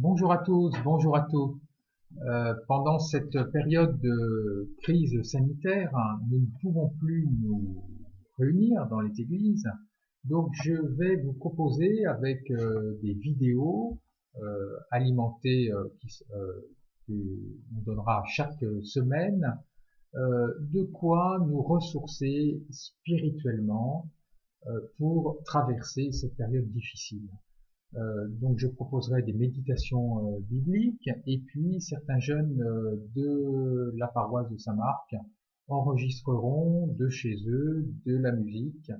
Bonjour à tous, bonjour à tous. Pendant cette période de crise sanitaire, nous ne pouvons plus nous réunir dans les églises. Donc je vais vous proposer avec des vidéos alimentées que on donnera chaque semaine, de quoi nous ressourcer spirituellement pour traverser cette période difficile. Donc je proposerai des méditations bibliques et puis certains jeunes de la paroisse de Saint-Marc enregistreront de chez eux de la musique,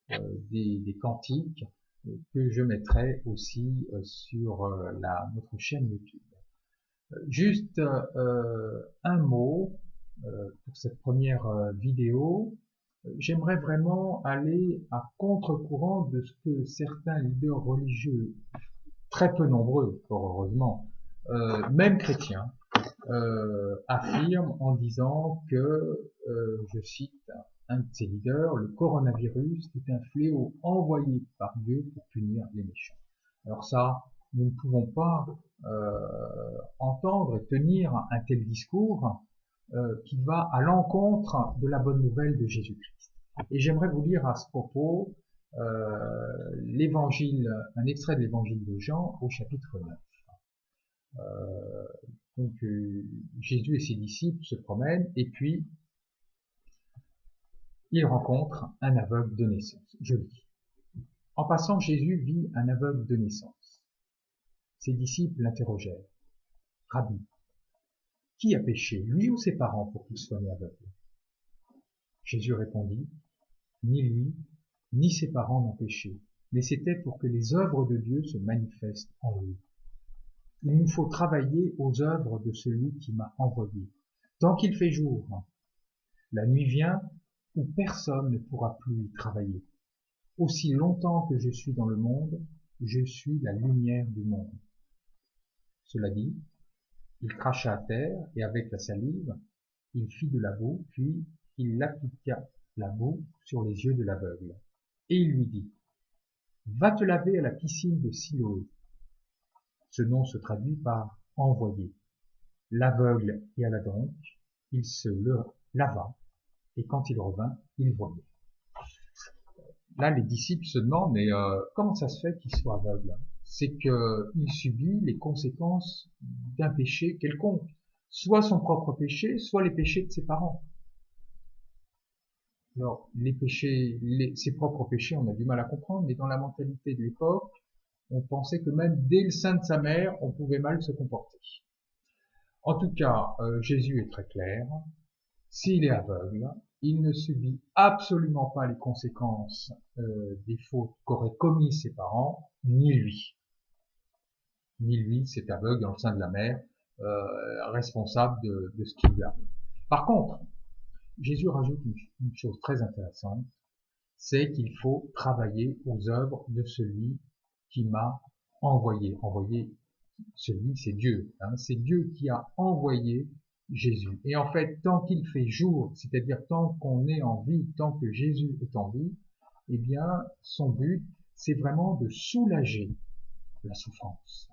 des cantiques que je mettrai aussi sur notre chaîne YouTube. Juste un mot pour cette première vidéo. J'aimerais vraiment aller à contre-courant de ce que certains leaders religieux, très peu nombreux, fort heureusement, même chrétiens, affirment en disant que, je cite un de ces leaders, le coronavirus est un fléau envoyé par Dieu pour punir les méchants. Alors ça, nous ne pouvons pas entendre et tenir un tel discours qui va à l'encontre de la bonne nouvelle de Jésus-Christ. Et j'aimerais vous lire à ce propos un extrait de l'évangile de Jean au chapitre 9. Jésus et ses disciples se promènent et puis ils rencontrent un aveugle de naissance. Je lis. En passant, Jésus vit un aveugle de naissance. Ses disciples l'interrogèrent. Rabbi, qui a péché, lui ou ses parents, pour qu'il soit né aveugle? Jésus répondit, ni lui, ni ses parents n'ont péché, mais c'était pour que les œuvres de Dieu se manifestent en lui. Il nous faut travailler aux œuvres de celui qui m'a envoyé. Tant qu'il fait jour, la nuit vient où personne ne pourra plus y travailler. Aussi longtemps que je suis dans le monde, je suis la lumière du monde. Cela dit, il cracha à terre et avec la salive, il fit de la boue, puis il appliqua la boue sur les yeux de l'aveugle. Et il lui dit, va te laver à la piscine de Siloé. Ce nom se traduit par envoyé. L'aveugle y alla donc, il se lava, et quand il revint, il voyait. Là, les disciples se demandent, mais comment ça se fait qu'il soit aveugle? C'est qu'il subit les conséquences d'un péché quelconque, soit son propre péché, soit les péchés de ses parents. Alors, les péchés, ses propres péchés, on a du mal à comprendre, mais dans la mentalité de l'époque, on pensait que même dès le sein de sa mère, on pouvait mal se comporter. En tout cas, Jésus est très clair. S'il est aveugle, il ne subit absolument pas les conséquences des fautes qu'auraient commis ses parents, ni lui. Ni lui, cet aveugle dans le sein de la mère, responsable de ce qui lui arrive. Par contre, Jésus rajoute une chose très intéressante, c'est qu'il faut travailler aux œuvres de celui qui m'a envoyé. Envoyé, celui, c'est Dieu. C'est Dieu qui a envoyé Jésus. Et en fait, tant qu'il fait jour, c'est-à-dire tant qu'on est en vie, tant que Jésus est en vie, eh bien, son but, c'est vraiment de soulager la souffrance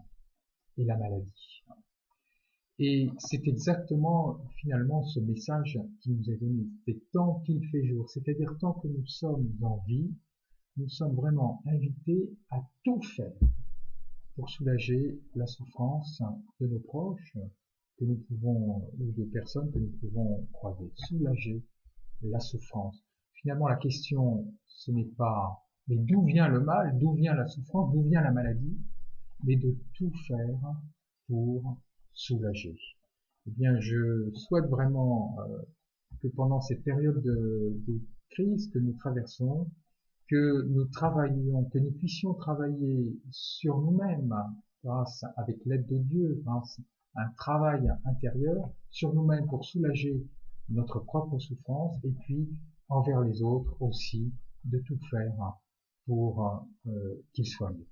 et la maladie. Et c'est exactement, finalement, ce message qui nous est donné. C'est tant qu'il fait jour, c'est-à-dire tant que nous sommes en vie, nous sommes vraiment invités à tout faire pour soulager la souffrance de nos proches que nous pouvons, ou de personnes que nous pouvons croiser. Soulager la souffrance. Finalement, la question, ce n'est pas, mais d'où vient le mal, d'où vient la souffrance, d'où vient la maladie, mais de tout faire pour soulager. Eh bien, je souhaite vraiment que pendant cette période de crise que nous traversons, que nous travaillions, que nous puissions travailler sur nous-mêmes, grâce avec l'aide de Dieu, grâce à un travail intérieur sur nous-mêmes pour soulager notre propre souffrance et puis envers les autres aussi de tout faire pour qu'ils soient mieux.